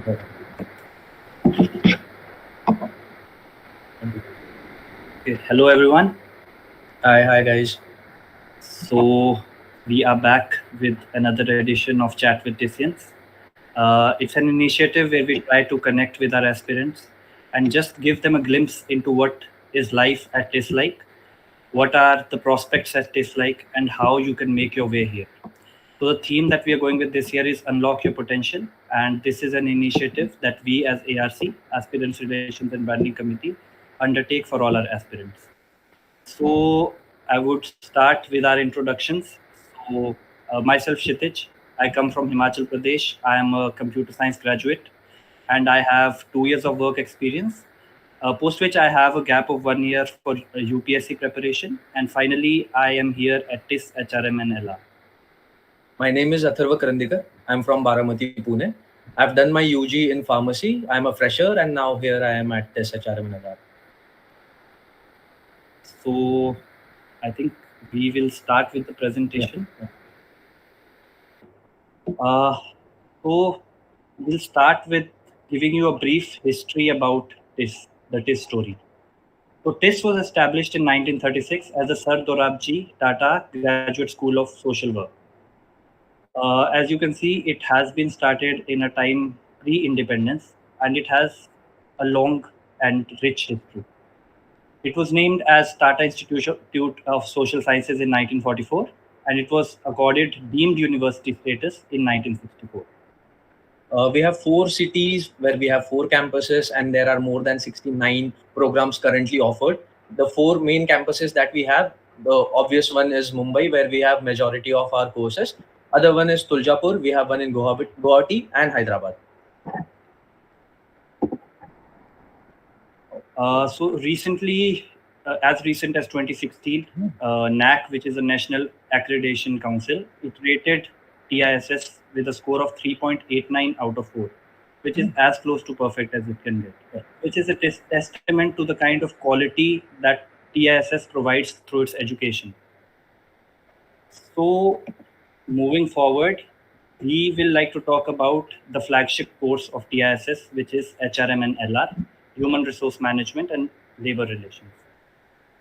Okay, hello everyone. Hi guys. So we are back with another edition of Chat with Tissians. It's an initiative where we try to connect with our aspirants and just give them a glimpse into what is life at TISS like, what are the prospects at TISS like, and how you can make your way here. So the theme that we are going with this year is Unlock Your Potential, and this is an initiative that we as ARC, Aspirants Relations and Branding Committee, undertake for all our aspirants. So I would start with our introductions. So myself Kshitij, I come from Himachal Pradesh. I am a computer science graduate and I have 2 years of work experience, post which I have a gap of 1 year for UPSC preparation. And finally, I am here at TISS HRM LR. My name is Atharva Karandikar. I'm from Baramati, Pune. I've done my UG in pharmacy. I'm a fresher and now here I am at TISS HRM LR. So I think we will start with the presentation. So we'll start with giving you a brief history about TISS, the TISS story. So TISS was established in 1936 as the Sir Dorabji Tata Graduate School of Social Work. As you can see, it has been started in a time pre-independence and it has a long and rich history. It was named as Tata Institute of Social Sciences in 1944 and it was accorded deemed university status in 1964. We have 4 cities where we have 4 campuses and there are more than 69 programs currently offered. The 4 main campuses that we have, the obvious one is Mumbai where we have majority of our courses. Other one is Tuljapur, we have one in Guwahati and Hyderabad. So recently, as recent as 2016, NAC, which is the National Accreditation Council, it rated TISS with a score of 3.89 out of 4, which is as close to perfect as it can get, which is a testament to the kind of quality that TISS provides through its education. So moving forward, we will like to talk about the flagship course of TISS, which is HRM and LR, Human Resource Management and Labor Relations.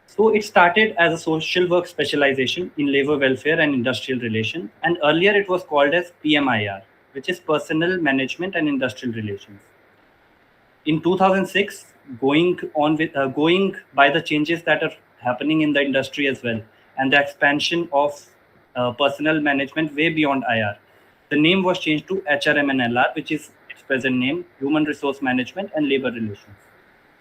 So it started as a social work specialization in labor welfare and industrial relation, and earlier it was called as PMIR, which is Personnel Management and Industrial Relations. In 2006, going by the changes that are happening in the industry as well, and the expansion of personnel management way beyond IR, the name was changed to HRM and LR, which is its present name, Human Resource Management and Labor Relations.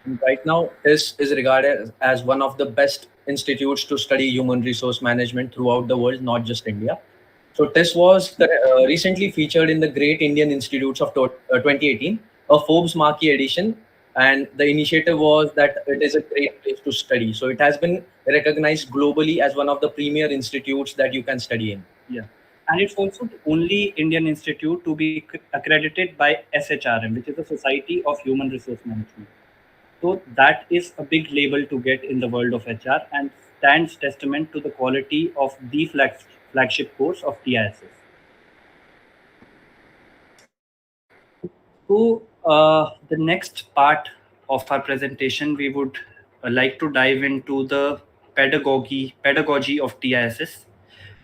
And right now, TISS is regarded as one of the best institutes to study human resource management throughout the world, not just India. So TISS was recently featured in the Great Indian Institutes of 2018, a Forbes Marquee edition. And the initiative was that it is a great place to study. So it has been recognized globally as one of the premier institutes that you can study in. Yeah. And it's also the only Indian institute to be accredited by SHRM, which is the Society of Human Resource Management. So that is a big label to get in the world of HR and stands testament to the quality of the flagship course of TISS. So the next part of our presentation, we would like to dive into the pedagogy of TISS,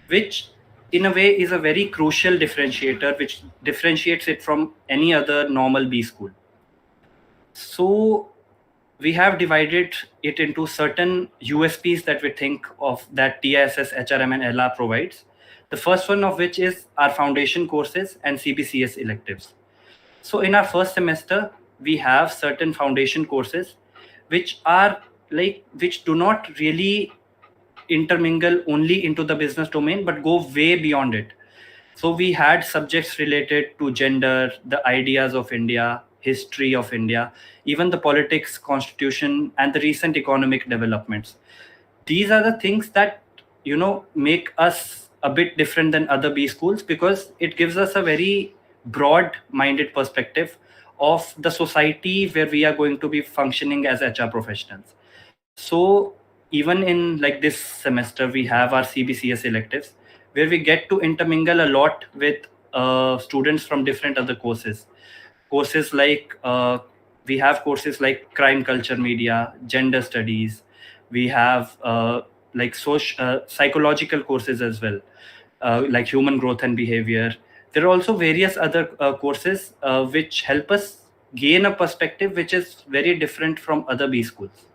which in a way is a very crucial differentiator, which differentiates it from any other normal B school. So we have divided it into certain USPs that we think of that TISS, HRM and LR provides. The first one of which is our foundation courses and CBCS electives. So in our first semester, we have certain foundation courses which do not really intermingle only into the business domain, but go way beyond it. So we had subjects related to gender, the ideas of India, history of India, even the politics, constitution, and the recent economic developments. These are the things that, make us a bit different than other B schools because it gives us a very broad-minded perspective of the society where we are going to be functioning as HR professionals. So even in like this semester, we have our CBCS electives where we get to intermingle a lot with students from different other courses. courses like we have courses like crime culture media, gender studies. We have like psychological courses as well, like human growth and behavior. There are also various other courses which help us gain a perspective which is very different from other B schools.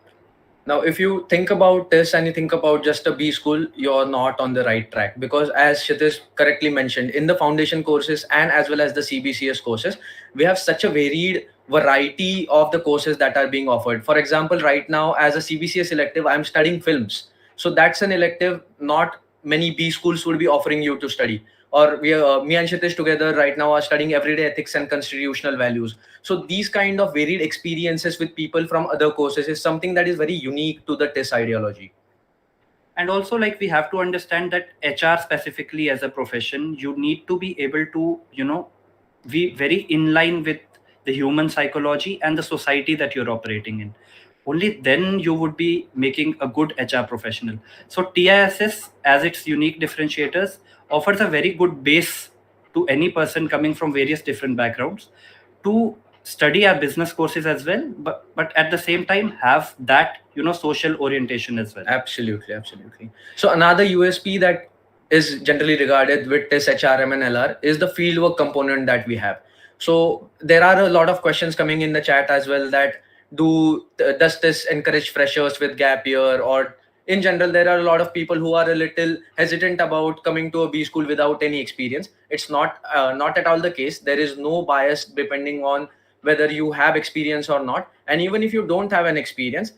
Now, if you think about this and you think about just a B school, you're not on the right track, because as Kshitij correctly mentioned, in the foundation courses and as well as the CBCS courses, we have such a varied variety of the courses that are being offered. For example, right now as a CBCS elective, I'm studying films. So that's an elective not many B schools would be offering you to study. Or me and Kshitij together right now are studying everyday ethics and constitutional values. So these kind of varied experiences with people from other courses is something that is very unique to the TISS ideology. And also, like, we have to understand that HR specifically as a profession, you need to be able to, be very in line with the human psychology and the society that you're operating in. Only then you would be making a good HR professional. So TISS, as its unique differentiators, offers a very good base to any person coming from various different backgrounds to study our business courses as well, but at the same time have that social orientation as well. Absolutely. So another USP that is generally regarded with TISS HRM and LR is the fieldwork component that we have. So there are a lot of questions coming in the chat as well that does this encourage freshers with gap year, or in general there are a lot of people who are a little hesitant about coming to a B school without any experience. It's not at all the case. There is no bias depending on whether you have experience or not. And even if you don't have an experience,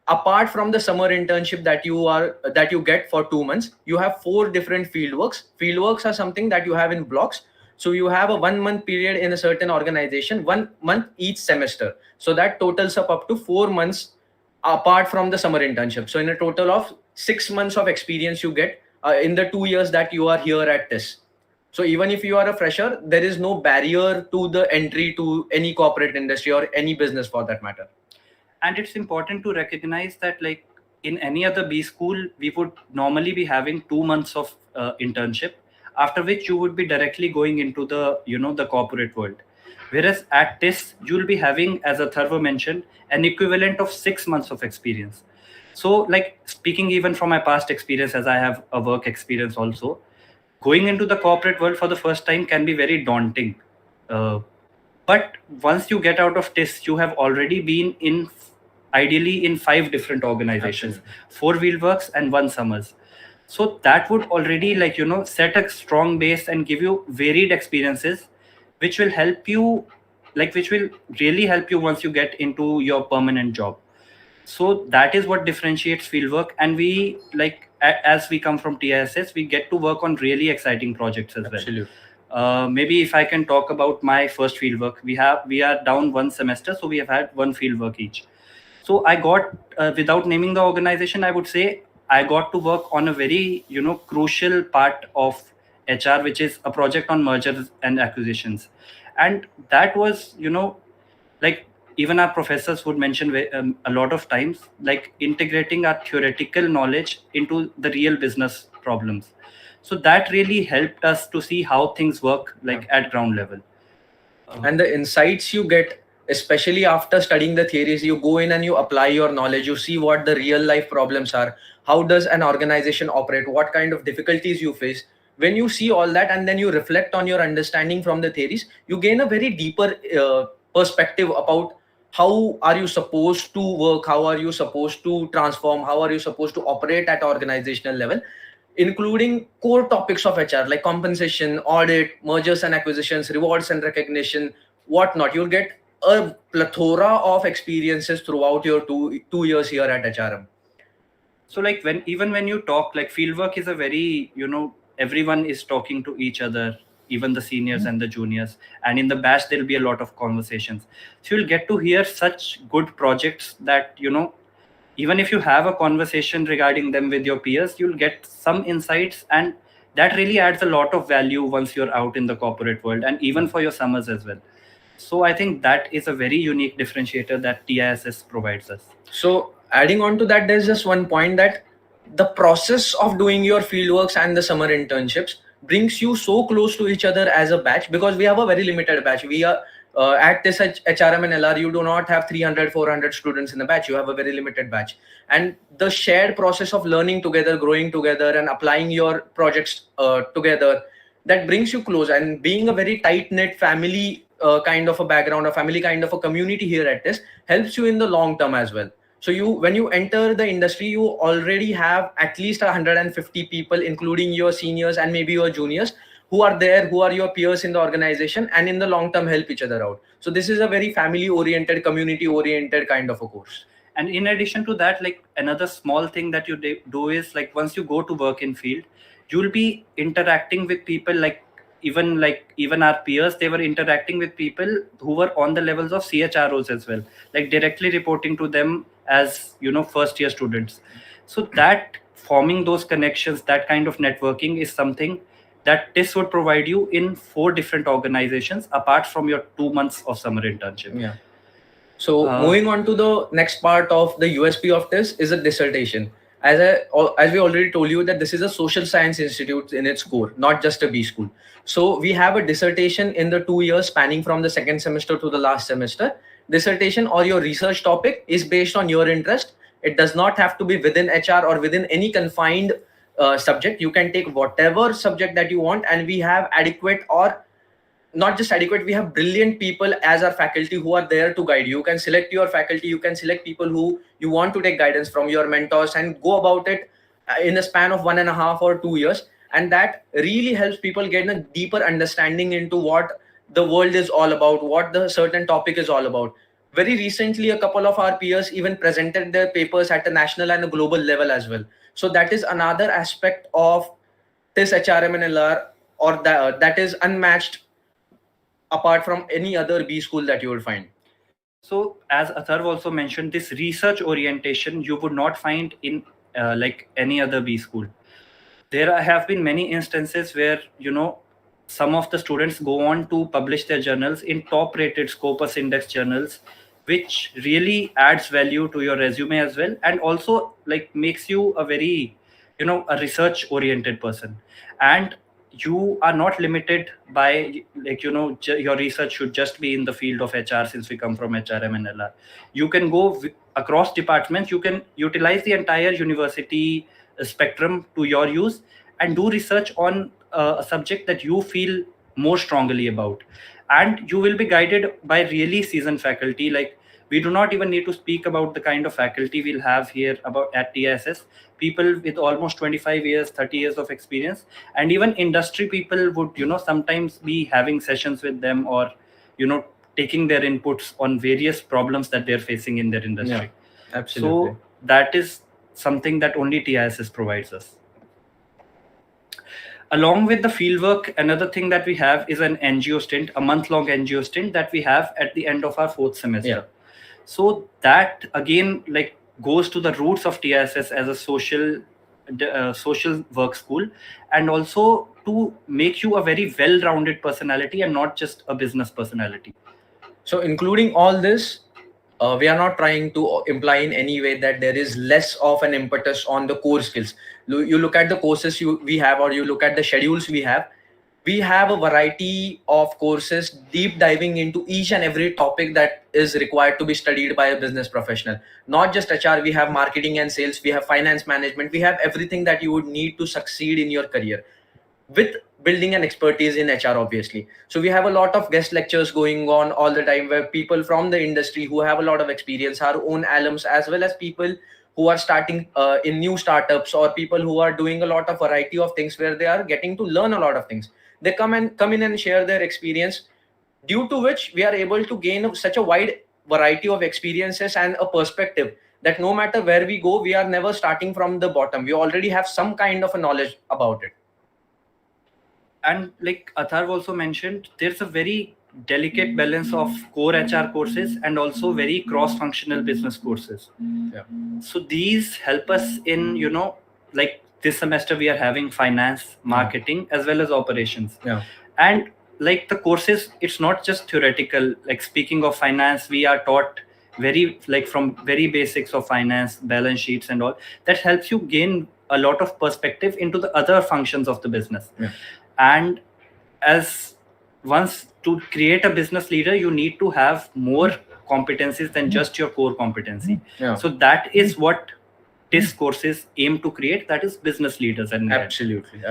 apart from the summer internship that you get for 2 months, you have 4 different fieldworks are something that you have in blocks. So you have a 1 month period in a certain organization, 1 month each semester. So that totals up to 4 months apart from the summer internship. So in a total of 6 months of experience you get in the 2 years that you are here at TISS. So even if you are a fresher, there is no barrier to the entry to any corporate industry or any business for that matter. And it's important to recognize that, like, in any other B school, we would normally be having 2 months of internship, after which you would be directly going into the the corporate world. Whereas at TISS, you'll be having, as Atharva mentioned, an equivalent of 6 months of experience. So, like, speaking even from my past experience, as I have a work experience also, going into the corporate world for the first time can be very daunting. But once you get out of TISS, you have already been ideally in 5 different organizations, 4 Wheelworks and 1 Summers. So that would already, like, set a strong base and give you varied experiences, which will help you, which will really help you once you get into your permanent job. So that is what differentiates fieldwork. And we, as we come from TISS, we get to work on really exciting projects as well. Maybe if I can talk about my first fieldwork, we are down 1 semester, so we have had 1 fieldwork each. So I got, without naming the organization, I would say I got to work on a very crucial part of HR, which is a project on mergers and acquisitions. And that was like, even our professors would mention a lot of times, like, integrating our theoretical knowledge into the real business problems. So that really helped us to see how things work, like, at ground level. And the insights you get, especially after studying the theories, you go in and you apply your knowledge, you see what the real life problems are, how does an organization operate, what kind of difficulties you face. When you see all that and then you reflect on your understanding from the theories, you gain a very deeper perspective about how are you supposed to work, how are you supposed to transform, how are you supposed to operate at organizational level, including core topics of HR like compensation, audit, mergers and acquisitions, rewards and recognition, whatnot. You'll get a plethora of experiences throughout your two years here at HRM. So, like, when you talk, like, fieldwork is a very, everyone is talking to each other, even the seniors and the juniors, and in the batch there'll be a lot of conversations. So you'll get to hear such good projects that even if you have a conversation regarding them with your peers, you'll get some insights, and that really adds a lot of value once you're out in the corporate world, and even for your summers as well. So I think that is a very unique differentiator that TISS provides us. So adding on to that, there's just one point that the process of doing your fieldworks and the summer internships brings you so close to each other as a batch, because we have a very limited batch. We are at TISS HRM and LR, you do not have 300, 400 students in the batch. You have a very limited batch. And the shared process of learning together, growing together, and applying your projects together, that brings you close. And being a very tight-knit family kind of a background, a family kind of a community here at TISS helps you in the long term as well. So when you enter the industry, you already have at least 150 people, including your seniors and maybe your juniors, who are there, who are your peers in the organization, and in the long term help each other out. So this is a very family oriented, community oriented kind of a course. And in addition to that, like another small thing that you do is, like, once you go to work in field, you'll be interacting with people, like even our peers, they were interacting with people who were on the levels of CHROs as well, like directly reporting to them as, first year students. So that forming those connections, that kind of networking is something that TISS would provide you in 4 different organizations apart from your 2 months of summer internship. Yeah. So moving on to the next part of the USP of TISS is a dissertation. As we already told you, that this is a social science institute in its core, not just a B school. So we have a dissertation in the 2 years spanning from the second semester to the last semester. Dissertation or your research topic is based on your interest. It does not have to be within HR or within any confined subject. You can take whatever subject that you want, and we have adequate, or not just adequate, we have brilliant people as our faculty who are there to guide you. You can select your faculty, you can select people who you want to take guidance from, your mentors, and go about it in a span of 1.5 or 2 years. And that really helps people get a deeper understanding into what the world is all about, what the certain topic is all about. Very recently, a couple of our peers even presented their papers at a national and a global level as well. So that is another aspect of TISS HRM and LR, or that is unmatched apart from any other B school that you will find. So as Atharva also mentioned, this research orientation you would not find in like any other B school. There have been many instances where, some of the students go on to publish their journals in top rated Scopus Index journals, which really adds value to your resume as well, and also like makes you a very, a research oriented person. And you are not limited by, like, your research should just be in the field of HR, since we come from HRM and LR. You can go across departments. You can utilize the entire university spectrum to your use and do research on a subject that you feel more strongly about. And you will be guided by really seasoned faculty. Like, we do not even need to speak about the kind of faculty we'll have here at TISS. People with almost 25 years, 30 years of experience, and even industry people would, sometimes be having sessions with them, or, taking their inputs on various problems that they're facing in their industry. Yeah, absolutely. So that is something that only TISS provides us. Along with the fieldwork, another thing that we have is an NGO stint, a month-long NGO stint that we have at the end of our 4th semester. Yeah. So that again, like, goes to the roots of TISS as a social work school, and also to make you a very well-rounded personality and not just a business personality. So including all this, we are not trying to imply in any way that there is less of an impetus on the core skills. You look at the courses we have, or you look at the schedules we have a variety of courses deep diving into each and every topic that is required to be studied by a business professional. Not just HR, we have marketing and sales, we have finance management, we have everything that you would need to succeed in your career, with building an expertise in HR, obviously. So we have a lot of guest lectures going on all the time, where people from the industry who have a lot of experience, our own alums, as well as people who are starting in new startups, or people who are doing a lot of variety of things where they are getting to learn a lot of things. They come in and share their experience, due to which we are able to gain such a wide variety of experiences and a perspective that no matter where we go, we are never starting from the bottom. We already have some kind of a knowledge about it. And like Atharva also mentioned, there's a very delicate balance of core HR courses and also very cross-functional business courses. Yeah. So these help us in, like this semester we are having finance, marketing, as well as operations. Yeah. And like the courses, it's not just theoretical. Like, speaking of finance, we are taught from very basics of finance, balance sheets and all. That helps you gain a lot of perspective into the other functions of the business. Yeah. And as once to create a business leader, you need to have more competencies than just your core competency. So that is what TISS courses aim to create, that is business leaders. And absolutely.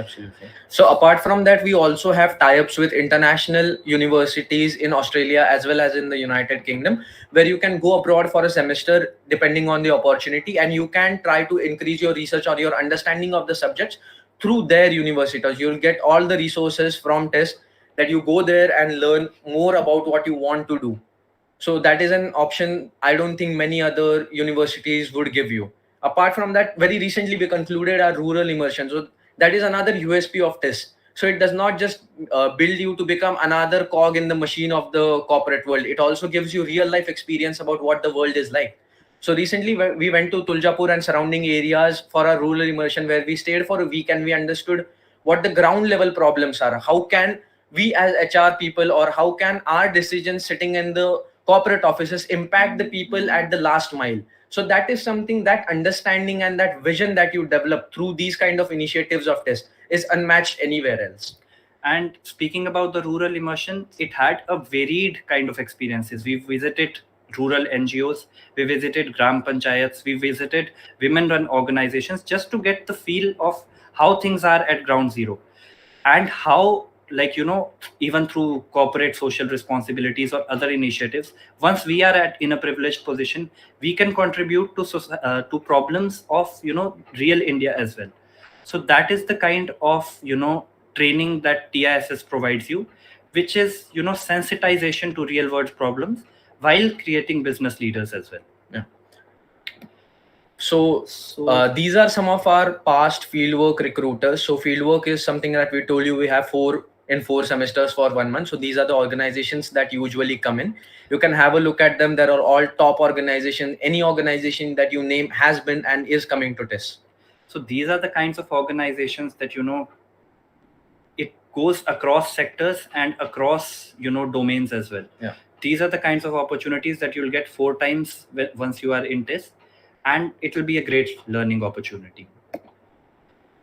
So apart from that, we also have tie-ups with international universities in Australia as well as in the United Kingdom, where you can go abroad for a semester depending on the opportunity, and you can try to increase your research or your understanding of the subjects through their universities. You'll get all the resources from TISS, that you go there and learn more about what you want to do. So that is an option I don't think many other universities would give you. Apart from that, very recently we concluded our rural immersion. So that is another USP of TISS. So it does not just build you to become another cog in the machine of the corporate world. It also gives you real life experience about what the world is like. So recently we went to Tuljapur and surrounding areas for our rural immersion, where we stayed for a week and we understood what the ground level problems are. How can we as HR people, or how can our decisions sitting in the corporate offices impact the people at the last mile? So that is something, that understanding and that vision that you develop through these kind of initiatives of TISS is unmatched anywhere else. And speaking about the rural immersion, it had a varied kind of experiences. We visited rural NGOs, we visited gram panchayats, we visited women-run organizations, just to get the feel of how things are at ground zero, and how, like, even through corporate social responsibilities or other initiatives, once we are in a privileged position, we can contribute to problems of real India as well. So that is the kind of training that TISS provides you, which is sensitization to real world problems while creating business leaders as well. So these are some of our past fieldwork recruiters. So fieldwork is something that we told you we have 4 semesters for 1 month. So these are the organizations that usually come in. You can have a look at them. There are all top organizations. Any organization that you name has been and is coming to TISS. So these are the kinds of organizations that it goes across sectors and across domains as well. These are the kinds of opportunities that you'll get 4 times once you are in TISS, and it will be a great learning opportunity.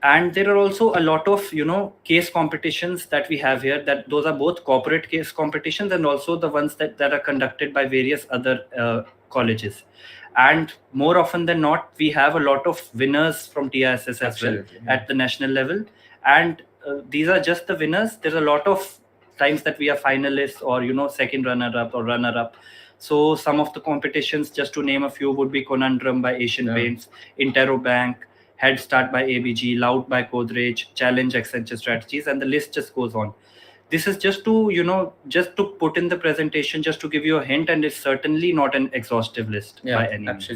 And there are also a lot of case competitions that we have here, that those are both corporate case competitions and also the ones that are conducted by various other colleges. And more often than not, we have a lot of winners from TISS as well at the national level. And these are just the winners. There's a lot of times that we are finalists or second runner-up or runner-up. So some of the competitions, just to name a few, would be Conundrum by Asian Paints, Interrobank, Head Start by ABG, Loud by Godrej, Challenge Accenture Strategies, and the list just goes on. This is just to just to put in the presentation, just to give you a hint, and it's certainly not an exhaustive list by any means.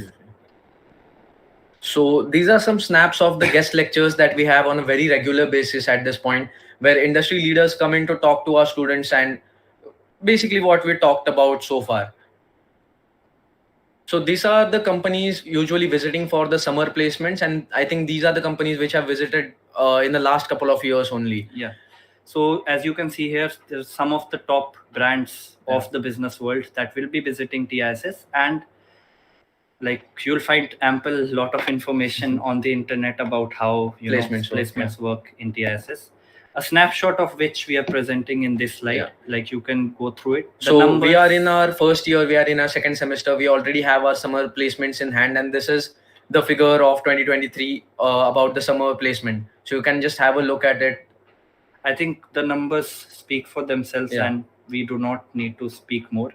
So these are some snaps of the guest lectures that we have on a very regular basis at this point, where industry leaders come in to talk to our students, and basically what we talked about so far. So these are the companies usually visiting for the summer placements, and I think these are the companies which have visited in the last couple of years only. Yeah. So as you can see here, there's some of the top brands of the business world that will be visiting TISS, and like you'll find ample lot of information on the internet about how placements work in TISS. A snapshot of which we are presenting in this slide. Like you can go through it. So we are in our first year, we are in our second semester. We already have our summer placements in hand, and this is the figure of 2023 about the summer placement. So you can just have a look at it. I think the numbers speak for themselves, and we do not need to speak more,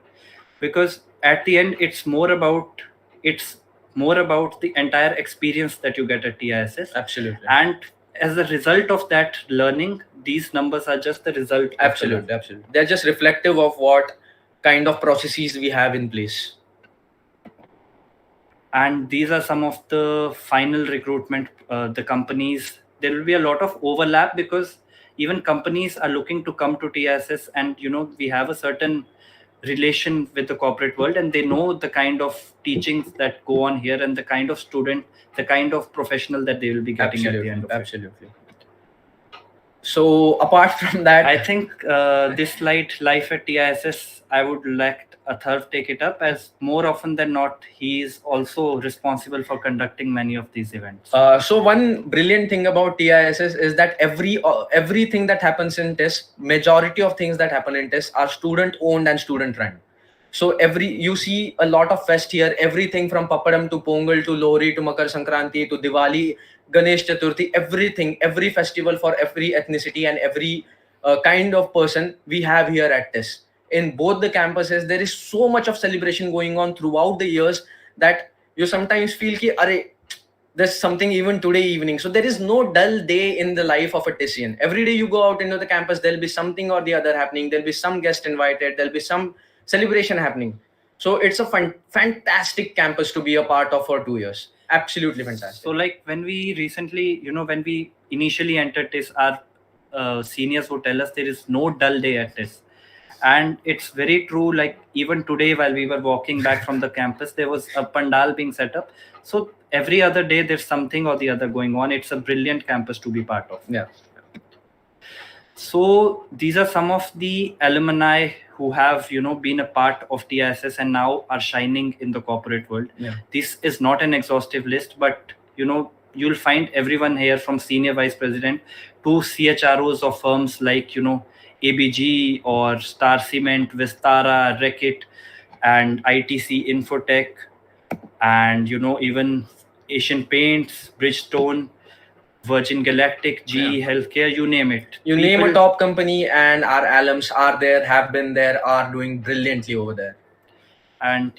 because at the end it's more about the entire experience that you get at TISS. Absolutely. And as a result of that learning, these numbers are just the result. Absolutely. They're just reflective of what kind of processes we have in place. And these are some of the final recruitment, the companies. There will be a lot of overlap, because even companies are looking to come to TISS, and we have a certain relation with the corporate world, and they know the kind of teachings that go on here and the kind of student, the kind of professional that they will be getting at the end of it. So apart from that, I think this slide, life at TISS, I would let Atharv take it up, as more often than not, he is also responsible for conducting many of these events. So one brilliant thing about TISS is that everything that happens in TISS, majority of things that happen in TISS are student owned and student run. So you see a lot of fest here, everything from Papadam to Pongal to Lohri to Makar Sankranti to Diwali, Ganesh Chaturthi, everything, every festival for every ethnicity and every kind of person we have here at TISS. In both the campuses, there is so much of celebration going on throughout the years that you sometimes feel ki, Arey, there's something even today evening. So there is no dull day in the life of a Tissian. Every day you go out into the campus, there'll be something or the other happening. There'll be some guest invited. There'll be some celebration happening. So it's a fantastic campus to be a part of for 2 years. Absolutely fantastic. So like when we recently, when we initially entered TISS, our seniors would tell us there is no dull day at TISS. And it's very true. Like even today, while we were walking back from the campus, there was a pandal being set up. So every other day, there's something or the other going on. It's a brilliant campus to be part of. Yeah. So these are some of the alumni who have, been a part of TISS and now are shining in the corporate world. Yeah. This is not an exhaustive list, but, you'll find everyone here from senior vice president to CHROs of firms like, ABG or Star Cement, Vistara, Reckitt, and ITC Infotech, and, even Asian Paints, Bridgestone, Virgin Galactic, GE Healthcare, you name it. You name a top company and our alums are there, have been there, are doing brilliantly over there. And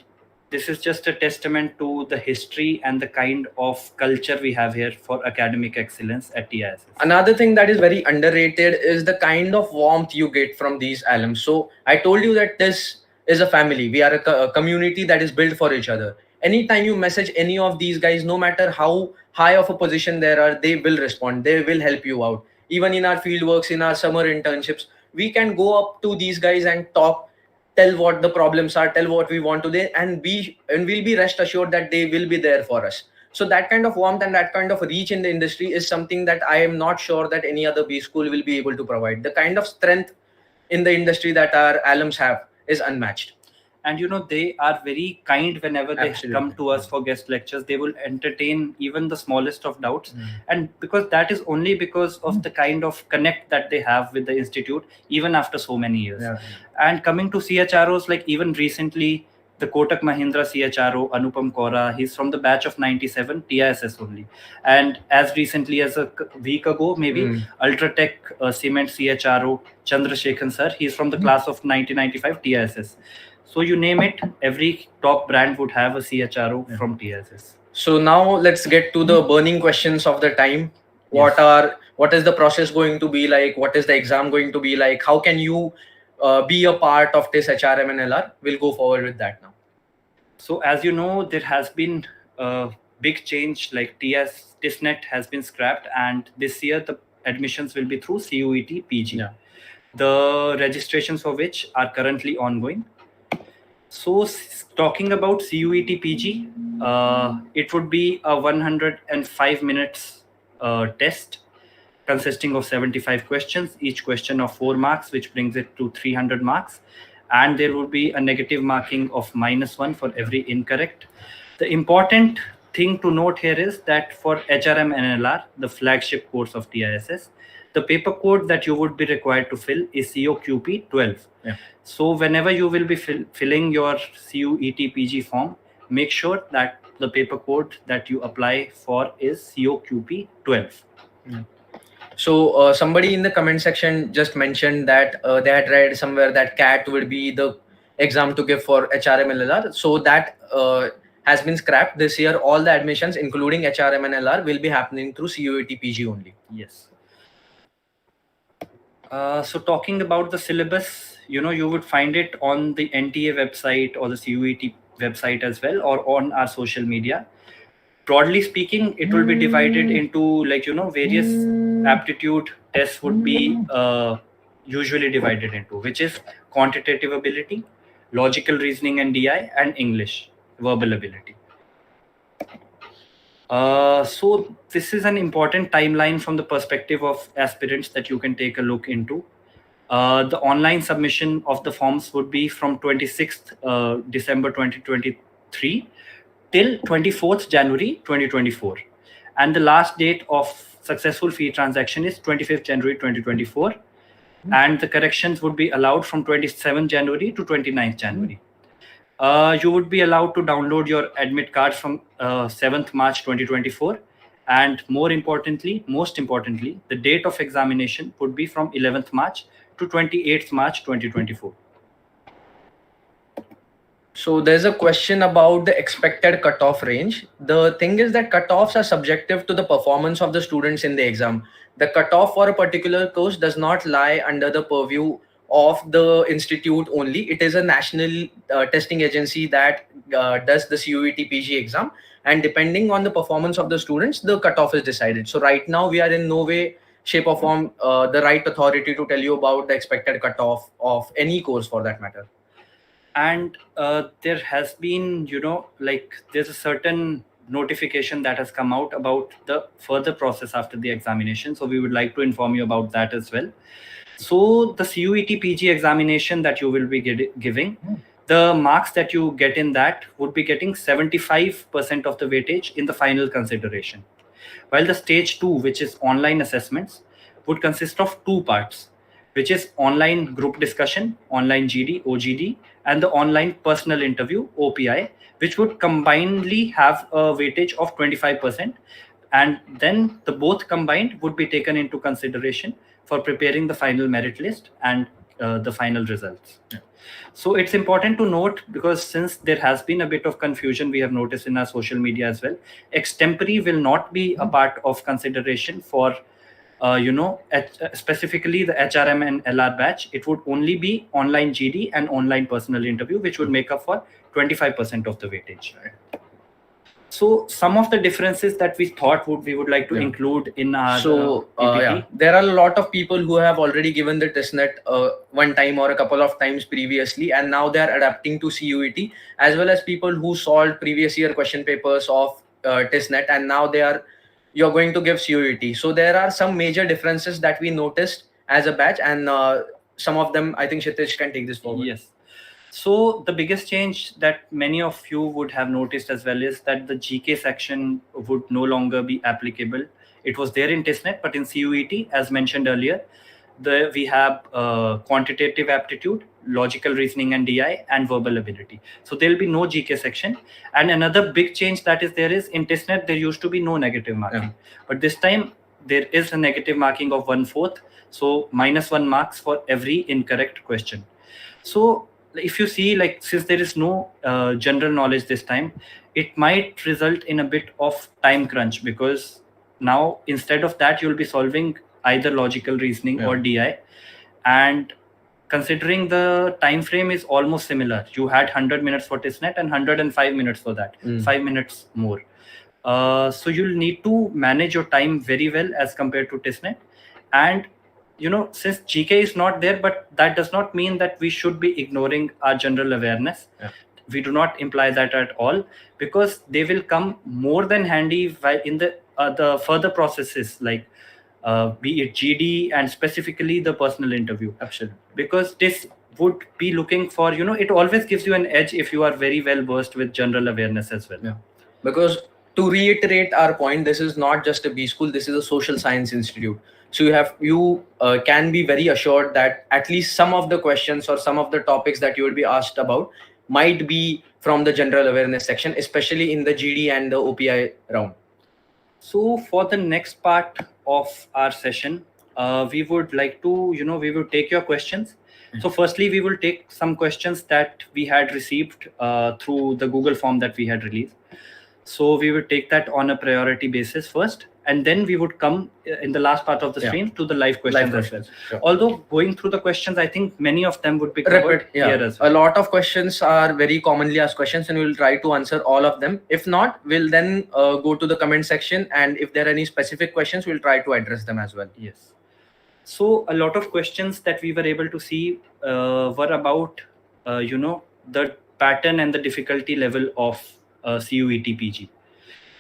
this is just a testament to the history and the kind of culture we have here for academic excellence at TISS. Another thing that is very underrated is the kind of warmth you get from these alums. So I told you that this is a family. We are a community that is built for each other. Anytime you message any of these guys, no matter how high of a position there are, they will respond. They will help you out. Even in our field works, in our summer internships, we can go up to these guys and talk, tell what the problems are, tell what we want to do, and we'll be rest assured that they will be there for us. So that kind of warmth and that kind of reach in the industry is something that I am not sure that any other B school will be able to provide. The kind of strength in the industry that our alums have is unmatched. And they are very kind whenever they come to us for guest lectures. They will entertain even the smallest of doubts. And because that is only because of the kind of connect that they have with the institute, even after so many years. And coming to CHROs, like even recently, the Kotak Mahindra CHRO, Anupam Kaura, he's from the batch of 97, TISS only. And as recently as a week ago, maybe, Ultratech Cement CHRO, Chandrasekhan sir, he's from the class of 1995 TISS. So you name it, every top brand would have a CHRO from TISS. So now let's get to the burning questions of the time. What is the process going to be like? What is the exam going to be like? How can you be a part of TISS HRM and LR? We'll go forward with that now. So as you know, there has been a big change, like TISSNET has been scrapped, and this year the admissions will be through CUET PG. The registrations for which are currently ongoing. So talking about CUET PG, it would be a 105 minutes test consisting of 75 questions, each question of 4 marks, which brings it to 300 marks. And there would be a negative marking of -1 for every incorrect. The important thing to note here is that for HRM and LR, the flagship course of TISS, the paper code that you would be required to fill is COQP 12. So whenever you will be filling your CUET PG form, make sure that the paper code that you apply for is COQP 12. So somebody in the comment section just mentioned that they had read somewhere that CAT would be the exam to give for HRM and LR. So that has been scrapped this year. All the admissions, including HRM and LR, will be happening through CUET PG only. Yes. So talking about the syllabus, you would find it on the NTA website or the CUET website as well, or on our social media. Broadly speaking, it will be divided into various aptitude tests would be usually divided into, which is quantitative ability, logical reasoning and DI, and English verbal ability. So this is an important timeline from the perspective of aspirants that you can take a look into. The online submission of the forms would be from 26th December 2023 till 24th January 2024. And the last date of successful fee transaction is 25th January 2024. And the corrections would be allowed from 27th January to 29th January. You would be allowed to download your admit card from 7th March 2024. And most importantly, the date of examination would be from 11th March to 28th March 2024. So there's a question about the expected cutoff range. The thing is that cutoffs are subjective to the performance of the students in the exam. The cutoff for a particular course does not lie under the purview of the institute only. It is a national testing agency that does the CUET PG exam, and depending on the performance of the students, the cutoff is decided. So right now we are in no way, shape or form the right authority to tell you about the expected cutoff of any course for that matter. And there has been, there's a certain notification that has come out about the further process after the examination. So we would like to inform you about that as well. So the CUET PG examination that you will be giving, the marks that you get in that would be getting 75% of the weightage in the final consideration. While the stage 2, which is online assessments, would consist of two parts, which is online group discussion, online GD, OGD, and the online personal interview, OPI, which would combinedly have a weightage of 25%. And then the both combined would be taken into consideration for preparing the final merit list and the final results. Yeah. So it's important to note, because since there has been a bit of confusion, we have noticed in our social media as well, extempore will not be a part of consideration for specifically the HRM and LR batch. It would only be online GD and online personal interview, which would make up for 25% of the weightage. So some of the differences that we thought we would like to include in our there are a lot of people who have already given the TISSNET one time or a couple of times previously, and now they are adapting to CUET, as well as people who solved previous year question papers of TISSNET, and now you're going to give CUET. So there are some major differences that we noticed as a batch, and some of them I think Kshitij can take this forward. Yes. So the biggest change that many of you would have noticed as well is that the GK section would no longer be applicable. It was there in TISSNET, but in CUET, as mentioned earlier, we have quantitative aptitude, logical reasoning and DI, and verbal ability. So there will be no GK section. And another big change that is there is in TISSNET, there used to be no negative marking. But this time, there is a negative marking of 1/4. So -1 marks for every incorrect question. So if you see, since there is no general knowledge this time, it might result in a bit of time crunch, because now instead of that, you'll be solving either logical reasoning or DI. And considering the time frame is almost similar, you had 100 minutes for TISSNET and 105 minutes for that, 5 minutes more. So you'll need to manage your time very well as compared to TISSNET. And since GK is not there, but that does not mean that we should be ignoring our general awareness. We do not imply that at all, because they will come more than handy in the further processes, like be it GD and specifically the personal interview. Absolutely. Because this would be looking for, it always gives you an edge if you are very well versed with general awareness as well. Yeah. Because to reiterate our point, this is not just a B school, this is a social science institute. So you can be very assured that at least some of the questions or some of the topics that you will be asked about might be from the general awareness section, especially in the GD and the OPI round. So for the next part of our session, we would like to, we will take your questions. So firstly, we will take some questions that we had received through the Google form that we had released. So we would take that on a priority basis first, and then we would come in the last part of the stream to the live questions as well. Sure. Although going through the questions, I think many of them would be covered here as well. A lot of questions are very commonly asked questions, and we'll try to answer all of them. If not, we'll then go to the comment section, and if there are any specific questions, we'll try to address them as well. Yes. So a lot of questions that we were able to see were about, the pattern and the difficulty level of CUET PG.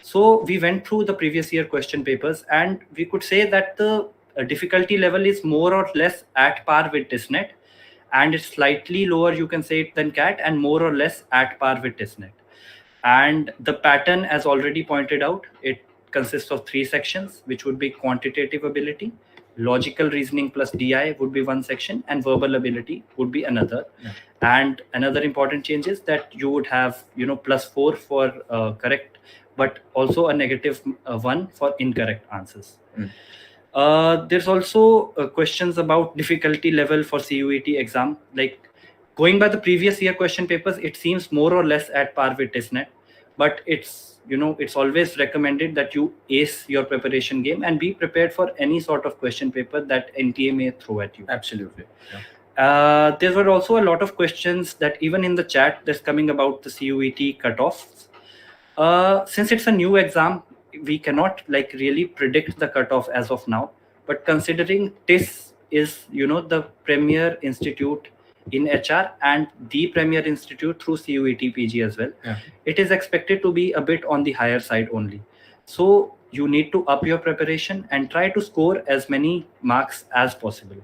So we went through the previous year question papers, and we could say that the difficulty level is more or less at par with TISSNET, and it's slightly lower, you can say, than CAT, and more or less at par with TISSNET. And the pattern, as already pointed out, it consists of 3 sections, which would be quantitative ability, logical reasoning plus DI would be one section, and verbal ability would be another. Yeah. And another important change is that you would have, +4 for correct, but also a negative 1 for incorrect answers. There's also questions about difficulty level for CUET exam. Like, going by the previous year question papers, it seems more or less at par with TISSNET, but it's always recommended that you ace your preparation game and be prepared for any sort of question paper that NTA may throw at you. Absolutely. Yeah. There were also a lot of questions that even in the chat that's coming about the CUET cutoffs. Since it's a new exam, we cannot really predict the cutoff as of now. But considering TISS is the premier institute in HR and the premier institute through CUET PG as well, it is expected to be a bit on the higher side only. So you need to up your preparation and try to score as many marks as possible.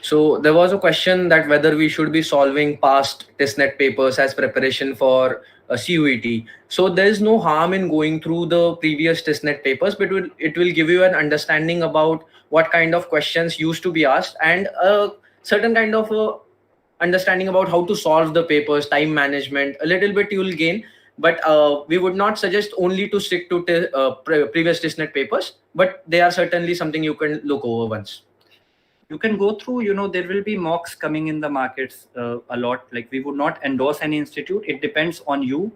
So there was a question that whether we should be solving past TISSNET papers as preparation for CUET. So there is no harm in going through the previous TISSNET papers, but it will give you an understanding about what kind of questions used to be asked and a certain kind of understanding about how to solve the papers, time management, a little bit you will gain. But we would not suggest only to stick to previous TISSNET papers, but they are certainly something you can look over once. You can go through, there will be mocks coming in the markets a lot. Like, we would not endorse any institute. It depends on you.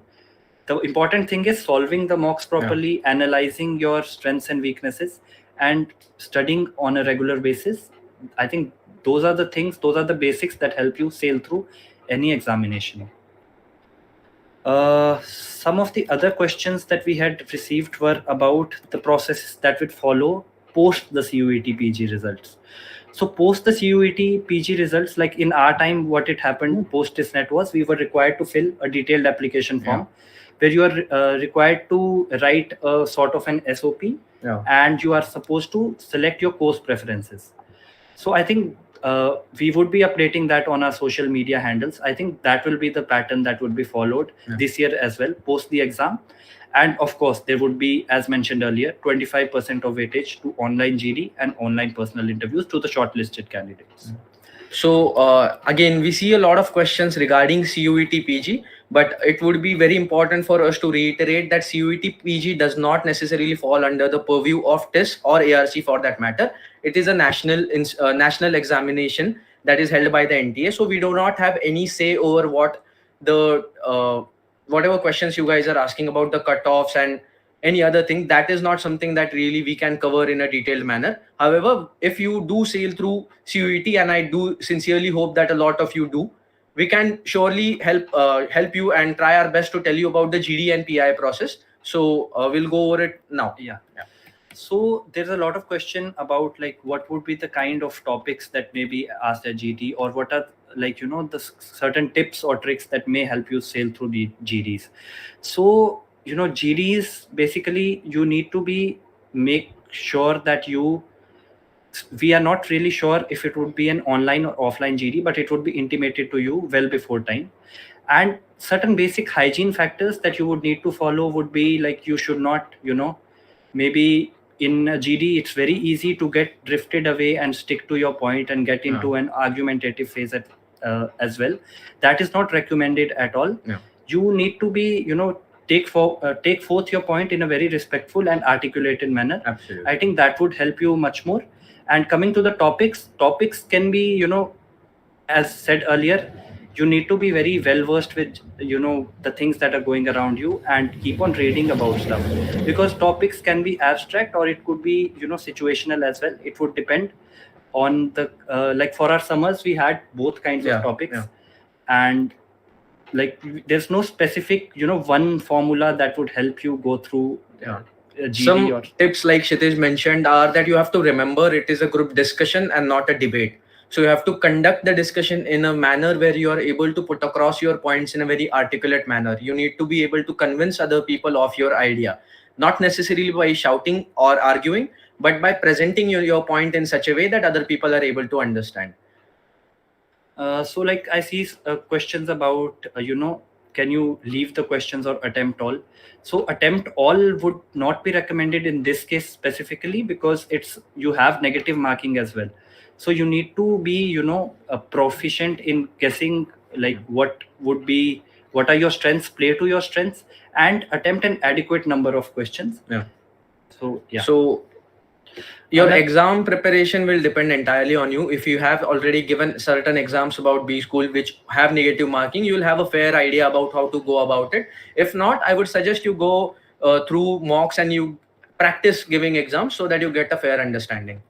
The important thing is solving the mocks properly, analyzing your strengths and weaknesses, and studying on a regular basis. I think those are the things, those are the basics that help you sail through any examination. Some of the other questions that we had received were about the process that would follow post the CUET PG results. So post the CUET PG results, like in our time, what it happened post TISSNET was we were required to fill a detailed application form where you are required to write a sort of an SOP and you are supposed to select your course preferences. So I think we would be updating that on our social media handles. I think that will be the pattern that would be followed this year as well, post the exam. And of course, there would be, as mentioned earlier, 25% of weightage to online GD and online personal interviews to the shortlisted candidates. So again, we see a lot of questions regarding CUET PG, but it would be very important for us to reiterate that CUET PG does not necessarily fall under the purview of TISS or ARC for that matter. It is a national examination that is held by the NTA. So we do not have any say over what the whatever questions you guys are asking about the cutoffs and any other thing. That is not something that really we can cover in a detailed manner. However, if you do sail through CUET, and I do sincerely hope that a lot of you do, we can surely help you and try our best to tell you about the GD and PI process. So we'll go over it now. So there's a lot of question about what would be the kind of topics that may be asked at GD, or what are the certain tips or tricks that may help you sail through the GDs. So GDs, basically you need to make sure that we are not really sure if it would be an online or offline GD, but it would be intimated to you well before time. And certain basic hygiene factors that you would need to follow would be you should not, maybe in a GD, it's very easy to get drifted away and stick to your point and get into an argumentative phase as well. That is not recommended at all. You need to be, take forth your point in a very respectful and articulated manner. Absolutely. I think that would help you much more. And coming to the topics can be, as said earlier, you need to be very well versed with the things that are going around you and keep on reading about stuff, because topics can be abstract or it could be situational as well. It would depend on the for our summers we had both kinds of topics, and there's no specific one formula that would help you go through GD. Some tips like Kshitij mentioned are that you have to remember it is a group discussion and not a debate. So you have to conduct the discussion in a manner where you are able to put across your points in a very articulate manner. You need to be able to convince other people of your idea. not necessarily by shouting or arguing, but by presenting your point in such a way that other people are able to understand. So like I see questions about, can you leave the questions or attempt all? So attempt all would not be recommended in this case specifically, because you have negative marking as well. So you need to be, proficient in guessing like what are your strengths, play to your strengths, and attempt an adequate number of questions. Yeah. So yeah. So your exam preparation will depend entirely on you. If you have already given certain exams about B school which have negative marking, you will have a fair idea about how to go about it. If not, I would suggest you go through mocks and you practice giving exams so that you get a fair understanding.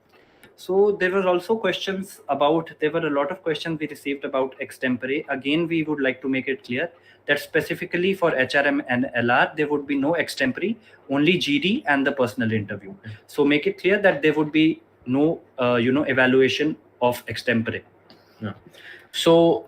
So there were also there were a lot of questions we received about extempore. Again, we would like to make it clear that specifically for HRM and LR, there would be no extempore, only GD and the personal interview. So make it clear that there would be no, evaluation of extempore. Yeah. So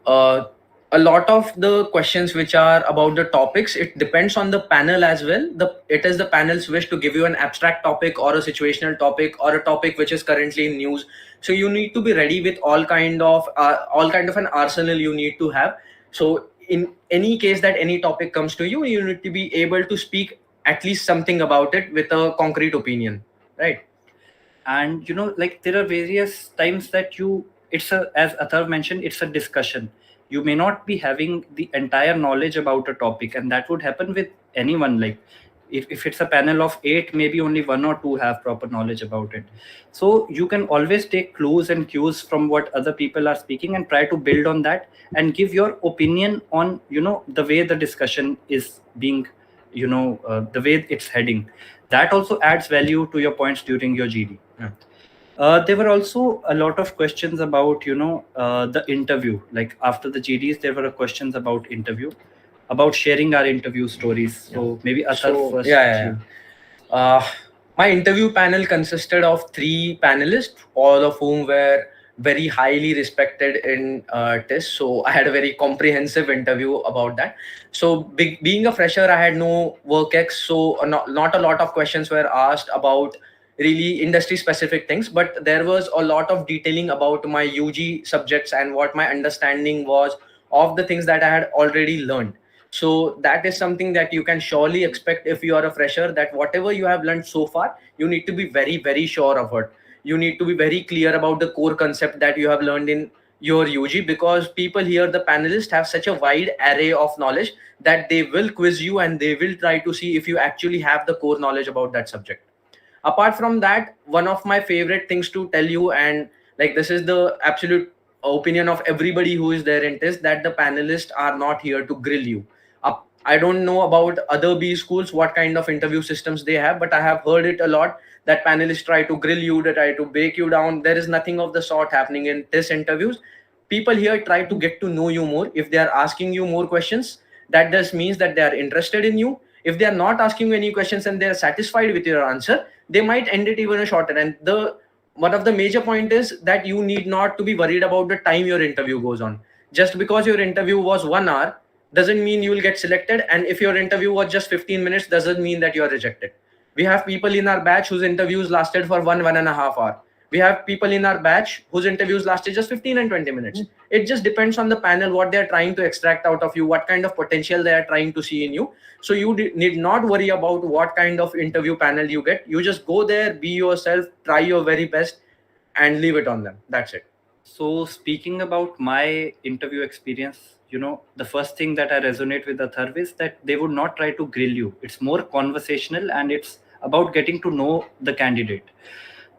a lot of the questions which are about the topics, it depends on the panel as well. It is the panel's wish to give you an abstract topic or a situational topic or a topic which is currently in news. So you need to be ready with all kind of an arsenal you need to have. So in any case that any topic comes to you, you need to be able to speak at least something about it with a concrete opinion, right? And like there are various times that as Atharva mentioned, it's a discussion. You may not be having the entire knowledge about a topic, and that would happen with anyone. Like if it's a panel of 8, maybe only 1 or 2 have proper knowledge about it. So you can always take clues and cues from what other people are speaking and try to build on that and give your opinion on the way the discussion is being, the way it's heading. That also adds value to your points during your GD. Yeah. There were also a lot of questions about the interview. Like after the GDs, there were questions about interview, about sharing our interview stories. So maybe Atharva first. My interview panel consisted of 3 panelists, all of whom were very highly respected in TISS. So I had a very comprehensive interview about that. So being a fresher, I had no work ex, so not a lot of questions were asked about really industry specific things, but there was a lot of detailing about my UG subjects and what my understanding was of the things that I had already learned. So that is something that you can surely expect if you are a fresher, that whatever you have learned so far, you need to be very, very sure of it. You need to be very clear about the core concept that you have learned in your UG, because people here, the panelists, have such a wide array of knowledge that they will quiz you and they will try to see if you actually have the core knowledge about that subject. Apart from that, one of my favorite things to tell you, and like this is the absolute opinion of everybody who is there in TISS, that the panelists are not here to grill you. I don't know about other B schools, what kind of interview systems they have, but I have heard it a lot that panelists try to grill you, they try to break you down. There is nothing of the sort happening in TISS interviews. People here try to get to know you more. If they are asking you more questions, that just means that they are interested in you. If they are not asking you any questions and they are satisfied with your answer, they might end it even shorter. And one of the major point is that you need not to be worried about the time your interview goes on. Just because your interview was 1 hour doesn't mean you will get selected, and if your interview was just 15 minutes doesn't mean that you are rejected. We have people in our batch whose interviews lasted for 1.5 hours. We have people in our batch whose interviews lasted just 15 and 20 minutes. It just depends on the panel, what they are trying to extract out of you, what kind of potential they are trying to see in you. So you need not worry about what kind of interview panel you get. You just go there, be yourself, try your very best, and leave it on them. That's it. So speaking about my interview experience, the first thing that I resonate with Atharva is that they would not try to grill you. It's more conversational and it's about getting to know the candidate.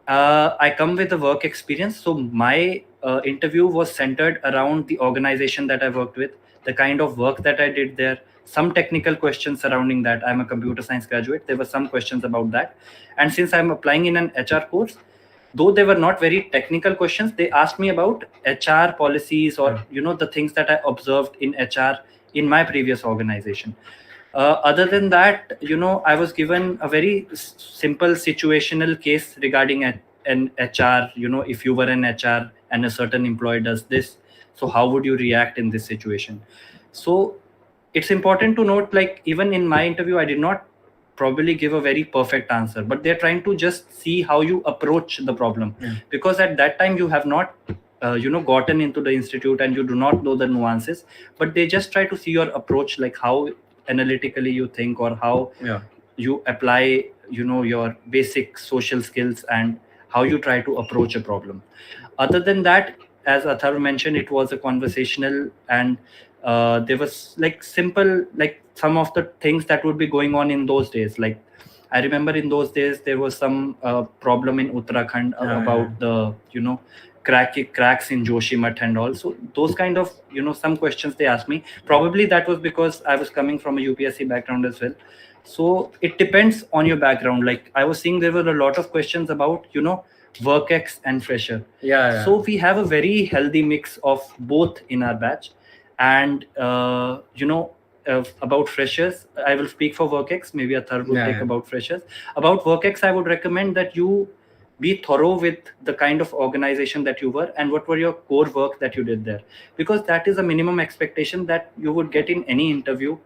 I come with a work experience. So my interview was centered around the organization that I worked with, the kind of work that I did there, some technical questions surrounding that. I'm a computer science graduate. There were some questions about that. And since I'm applying in an HR course, though they were not very technical questions, they asked me about HR policies or, the things that I observed in HR in my previous organization. Other than that, I was given a very simple situational case regarding an HR. If you were an HR and a certain employee does this, so how would you react in this situation? So it's important to note, like even in my interview, I did not probably give a very perfect answer, but they're trying to just see how you approach the problem. Because at that time you have not gotten into the institute and you do not know the nuances, but they just try to see your approach, like how analytically you think, or how you apply your basic social skills, and how you try to approach a problem. Other than that, as Atharva mentioned, it was a conversational, and there was like simple, like some of the things that would be going on in those days. Like I remember in those days there was some problem in Uttarakhand about the cracks in Joshimath and all. So those kind of some questions they asked me. Probably that was because I was coming from a UPSC background as well. So it depends on your background. Like I was seeing there were a lot of questions about work-ex and fresher. So we have a very healthy mix of both in our batch. And about freshers, I will speak for work-ex. Maybe Atharva will take about freshers. About work-ex, I would recommend that you be thorough with the kind of organization that you were and what were your core work that you did there, because that is a minimum expectation that you would get in any interview,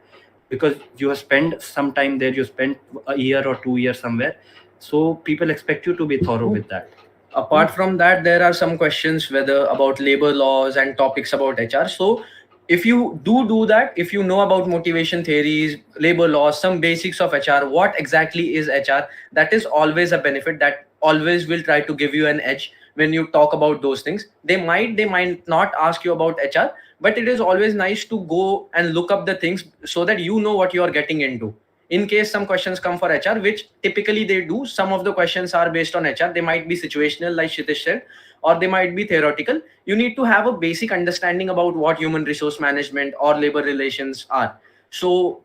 because you have spent some time there, you spent a year or 2 years somewhere, so people expect you to be thorough with that. Apart from that, there are some questions whether about labor laws and topics about HR. So if you do that, if you know about motivation theories, labor laws, some basics of HR, what exactly is HR, that is always a benefit, that always will try to give you an edge when you talk about those things. They might not ask you about HR, but it is always nice to go and look up the things so that you know what you are getting into. In case some questions come for HR, which typically they do, some of the questions are based on HR. They might be situational, like Kshitij said, or they might be theoretical. You need to have a basic understanding about what human resource management or labor relations are. So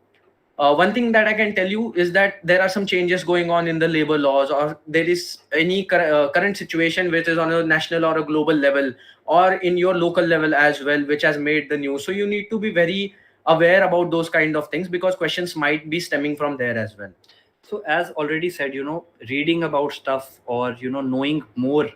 one thing that I can tell you is that there are some changes going on in the labor laws, or there is any current situation which is on a national or a global level, or in your local level as well, which has made the news. So you need to be very aware about those kind of things, because questions might be stemming from there as well. So as already said, reading about stuff or knowing more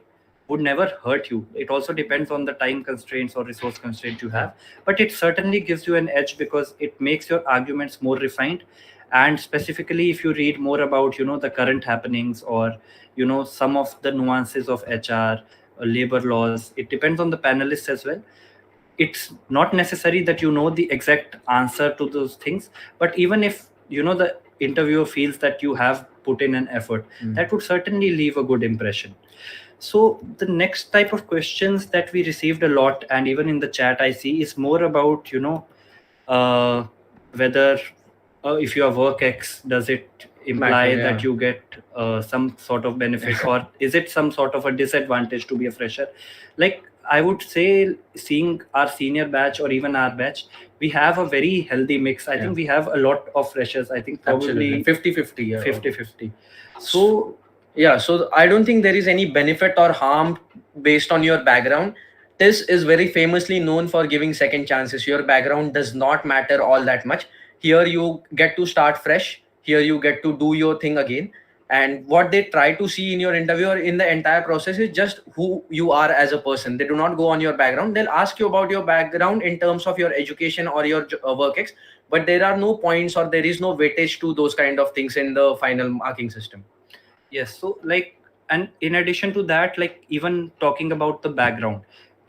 would never hurt you. It also depends on the time constraints or resource constraints you have, but it certainly gives you an edge because it makes your arguments more refined. And specifically if you read more about the current happenings, or some of the nuances of HR or labor laws, it depends on the panelists as well. It's not necessary that you know the exact answer to those things, but even if the interviewer feels that you have put in an effort, that would certainly leave a good impression. So the next type of questions that we received a lot, and even in the chat I see, is more about whether if you are work-ex, does it imply that you get some sort of benefit, or is it some sort of a disadvantage to be a fresher? Like I would say, seeing our senior batch or even our batch, we have a very healthy mix. I think we have a lot of freshers. I think probably 50-50. 50-50. So so I don't think there is any benefit or harm based on your background. TISS is very famously known for giving second chances. Your background does not matter all that much. Here you get to start fresh. Here you get to do your thing again. And what they try to see in your interview or in the entire process is just who you are as a person. They do not go on your background. They'll ask you about your background in terms of your education or your work-ex, but there are no points or there is no weightage to those kind of things in the final marking system. Yes. So and in addition to that, even talking about the background,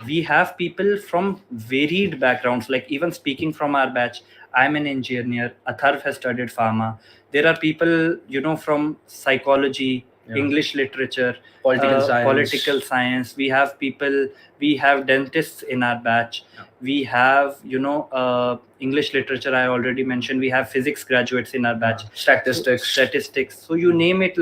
we have people from varied backgrounds. Like even speaking from our batch, I'm an engineer, Atharva has studied pharma. There are people, from psychology, English literature, political science. We have dentists in our batch. We have, English literature, I already mentioned. We have physics graduates in our batch. Statistics. So you name it,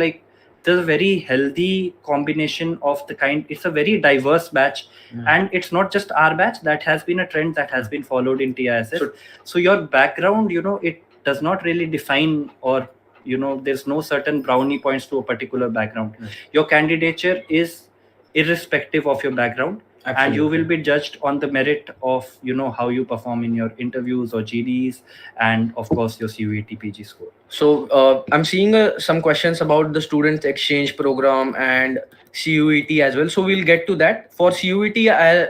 there's a very healthy combination of the kind. It's a very diverse batch, and it's not just our batch. That has been a trend that has been followed in TISS. So your background, it does not really define, or there's no certain brownie points to a particular background. Your candidature is irrespective of your background. Absolutely. And you will be judged on the merit of how you perform in your interviews or GDs, and of course your CUET PG score. So I'm seeing some questions about the student exchange program and CUET as well. So we'll get to that. For CUET,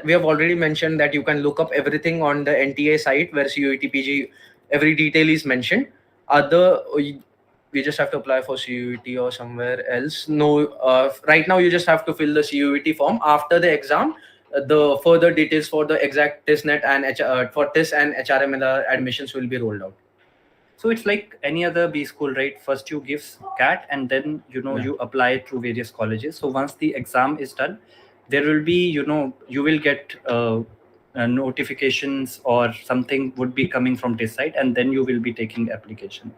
we have already mentioned that you can look up everything on the NTA site where CUET PG, every detail is mentioned. we just have to apply for CUET or somewhere else. No, right now you just have to fill the CUET form. After the exam, the further details for the exact TISSNET and for TISS and HRMLR admissions will be rolled out. So it's like any other B school, right? First you give CAT and then, you apply through various colleges. So once the exam is done, there will be, you will get notifications or something would be coming from this side, and then you will be taking application.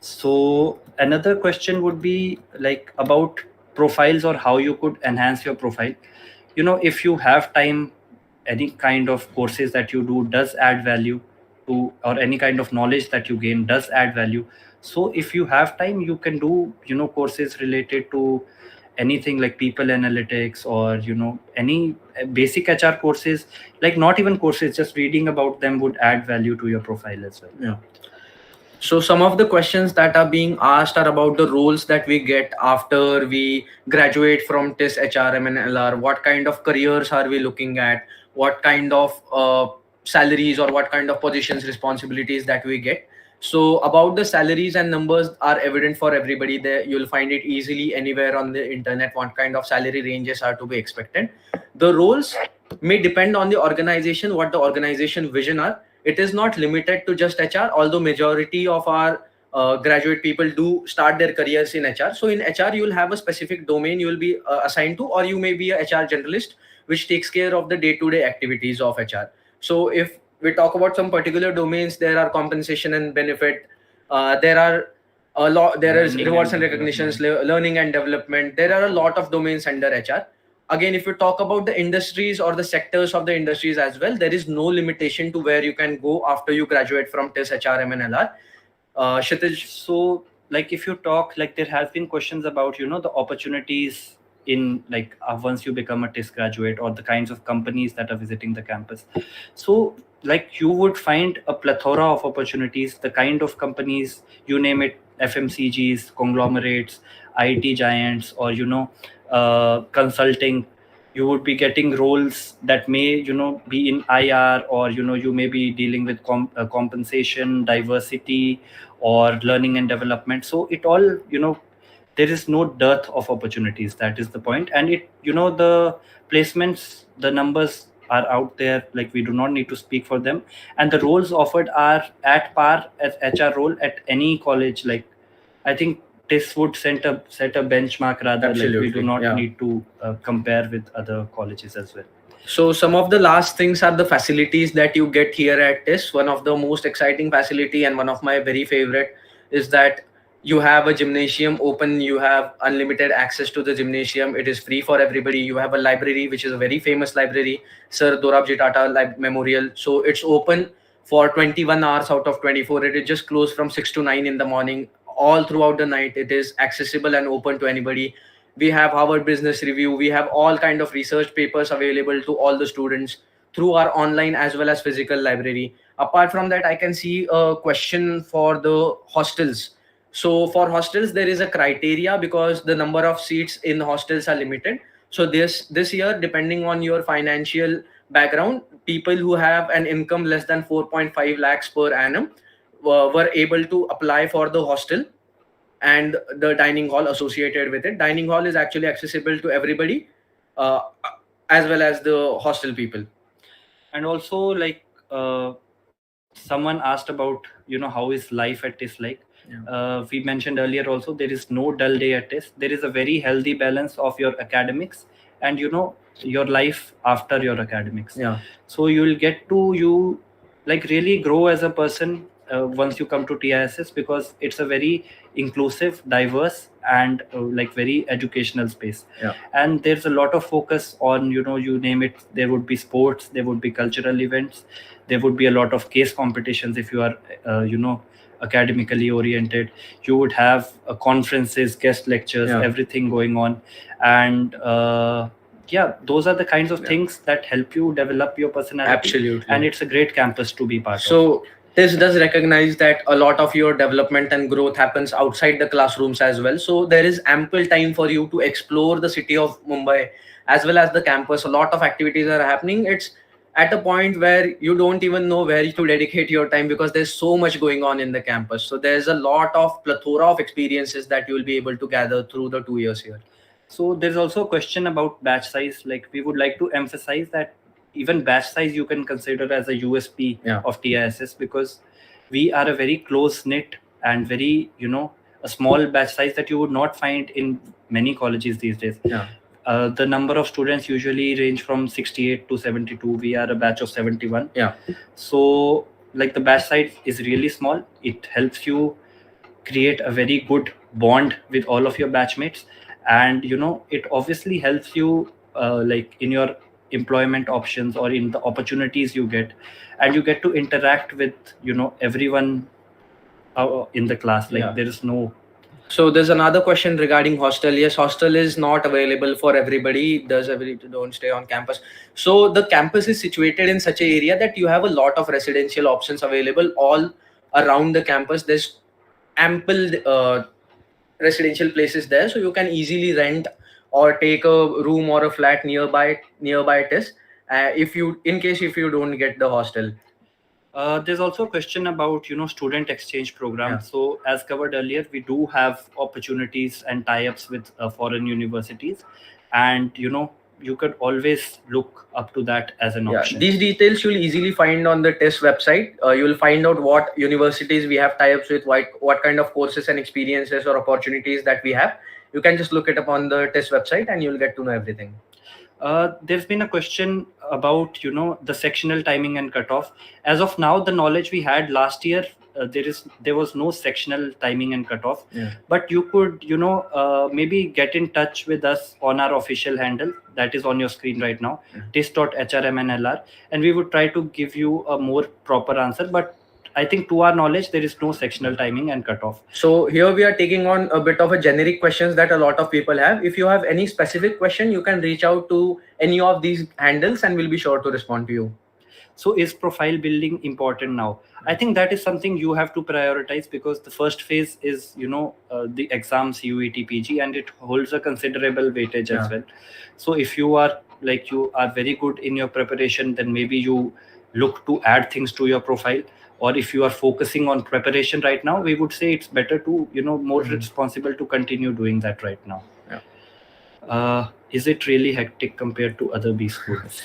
So another question would be like about profiles or how you could enhance your profile. If you have time, any kind of courses that you do does add value to, or any kind of knowledge that you gain does add value. So if you have time, you can do, courses related to anything like people analytics, or any basic HR courses, like not even courses, just reading about them would add value to your profile as well. Yeah. So some of the questions that are being asked are about the roles that we get after we graduate from TISS HRM and LR. What kind of careers are we looking at? What kind of salaries or what kind of positions, responsibilities that we get? So about the salaries and numbers are evident for everybody. There you'll find it easily anywhere on the internet. What kind of salary ranges are to be expected? The roles may depend on the organization, what the organization vision are. It is not limited to just HR, although majority of our graduate people do start their careers in HR. So in HR, you will have a specific domain you will be assigned to, or you may be a HR generalist, which takes care of the day-to-day activities of HR. So if we talk about some particular domains, there are compensation and benefit. There are a lot. There is rewards and recognitions, learning and development. There are a lot of domains under HR. Again, if you talk about the industries or the sectors of the industries as well, there is no limitation to where you can go after you graduate from TISS HRM and LR. Kshitij, so like if you talk, like there has been questions about the opportunities in like once you become a TISS graduate, or the kinds of companies that are visiting the campus. So like you would find a plethora of opportunities, the kind of companies, you name it, FMCGs, conglomerates, IT giants, or consulting. You would be getting roles that may be in IR, or you may be dealing with compensation, diversity, or learning and development. So it all, there is no dearth of opportunities. That is the point. And it, the placements, the numbers are out there, like we do not need to speak for them, and the roles offered are at par as HR role at any college. Like I think TISS would set a benchmark rather. Absolutely, like we do not yeah. need to compare with other colleges as well. So some of the last things are the facilities that you get here at TISS. One of the most exciting facility and one of my very favorite is that you have a gymnasium open. You have unlimited access to the gymnasium. It is free for everybody. You have a library, which is a very famous library, Sir Dorabji Tata Memorial. So it's open for 21 hours out of 24. It is just closed from 6 to 9 in the morning. All throughout the night, it is accessible and open to anybody. We have Harvard Business Review. We have all kind of research papers available to all the students through our online as well as physical library. Apart from that, I can see a question for the hostels. So for hostels, there is a criteria because the number of seats in hostels are limited. So this year, depending on your financial background, people who have an income less than 4.5 lakhs per annum were able to apply for the hostel and the dining hall associated with it. Dining hall is actually accessible to everybody, as well as the hostel people. And also, like someone asked about how is life at TISS like. We mentioned earlier also, there is no dull day at TISS. There is a very healthy balance of your academics and your life after your academics. So you will get to like really grow as a person once you come to TISS, because it's a very inclusive, diverse, and like very educational space. And there's a lot of focus on you name it. There would be sports, there would be cultural events, there would be a lot of case competitions if you are academically oriented. You would have conferences, guest lectures, everything going on. And those are the kinds of things that help you develop your personality. Absolutely. And it's a great campus to be part of. So this does recognize that a lot of your development and growth happens outside the classrooms as well. So there is ample time for you to explore the city of Mumbai as well as the campus. A lot of activities are happening. It's at a point where you don't even know where to dedicate your time, because there's so much going on in the campus. So there's a lot of plethora of experiences that you will be able to gather through the 2 years here. So there's also a question about batch size. Like, we would like to emphasize that even batch size you can consider as a USP of TISS, because we are a very close knit and very, a small batch size that you would not find in many colleges these days. The number of students usually range from 68 to 72. We are a batch of 71. So like, the batch size is really small. It helps you create a very good bond with all of your batchmates, and it obviously helps you like in your employment options or in the opportunities you get, and you get to interact with everyone in the class. Like, there is no. So there's another question regarding hostel. Yes, hostel is not available for everybody. There's ability to don't stay on campus. So the campus is situated in such an area that you have a lot of residential options available all around the campus. There's ample residential places there, so you can easily rent or take a room or a flat nearby TISS, if you don't get the hostel. There's also a question about student exchange program. So as covered earlier, we do have opportunities and tie-ups with foreign universities, and you could always look up to that as an option. These details you'll easily find on the TISS website. You'll find out what universities we have tie-ups with, what kind of courses and experiences or opportunities that we have. You can just look it up on the TISS website and you'll get to know everything. There's been a question about the sectional timing and cutoff. As of now, the knowledge we had last year, there was no sectional timing and cutoff. But you could maybe get in touch with us on our official handle that is on your screen right now, TISS.HRM LR, and we would try to give you a more proper answer. But I think to our knowledge, there is no sectional timing and cutoff. So here we are taking on a bit of a generic questions that a lot of people have. If you have any specific question, you can reach out to any of these handles and we'll be sure to respond to you. So is profile building important now? I think that is something you have to prioritize, because the first phase is, the exam CUET PG, and it holds a considerable weightage as well. So if you are very good in your preparation, then maybe you look to add things to your profile. Or if you are focusing on preparation right now, we would say it's better to, more responsible to continue doing that right now. Is it really hectic compared to other B schools?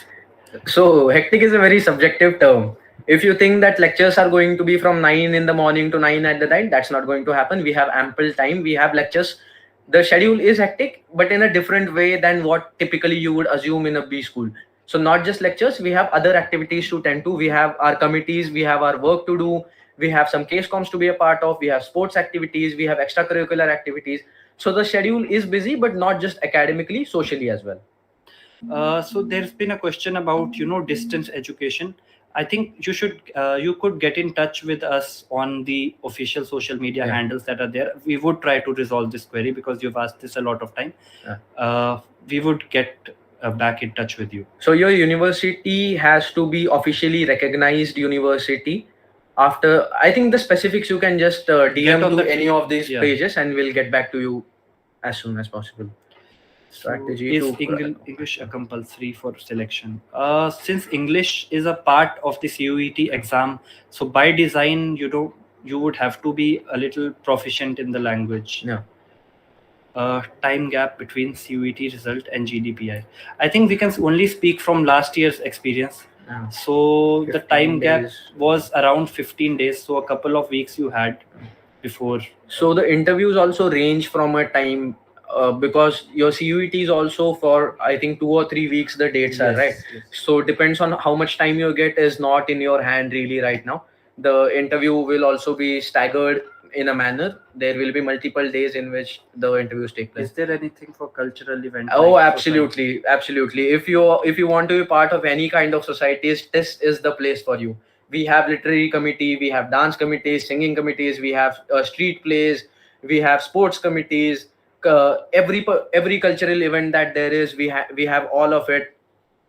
So hectic is a very subjective term. If you think that lectures are going to be from 9 in the morning to 9 at the night, that's not going to happen. We have ample time. We have lectures. The schedule is hectic, but in a different way than what typically you would assume in a B school. So not just lectures, we have other activities to tend to. We have our committees, we have our work to do, we have some case comms to be a part of, we have sports activities, we have extracurricular activities. So the schedule is busy, but not just academically, socially as well. So there's been a question about distance education. I think you could get in touch with us on the official social media handles that are there. We would try to resolve this query, because you've asked this a lot of time. We would get back in touch with you. So your university has to be officially recognized university. After, I think the specifics you can just DM to any of these pages, and we'll get back to you as soon as possible. Strategy. Is English a compulsory for selection? Since English is a part of the CUET exam, so by design you would have to be a little proficient in the language. Time gap between CUET result and GDPI. I think we can only speak from last year's experience. So the time gap was around 15 days. So a couple of weeks you had before. So the interviews also range from a time, because your CUET is also for, I think, 2 or 3 weeks the dates are, right? So it depends on how much time you get is not in your hand really right now. The interview will also be staggered in a manner. There will be multiple days in which the interviews take place. Is there anything for cultural events? Oh, absolutely. If you want to be part of any kind of societies, this is the place for you. We have literary committee, we have dance committees, singing committees, we have street plays, we have sports committees. Every cultural event that there is, we have all of it.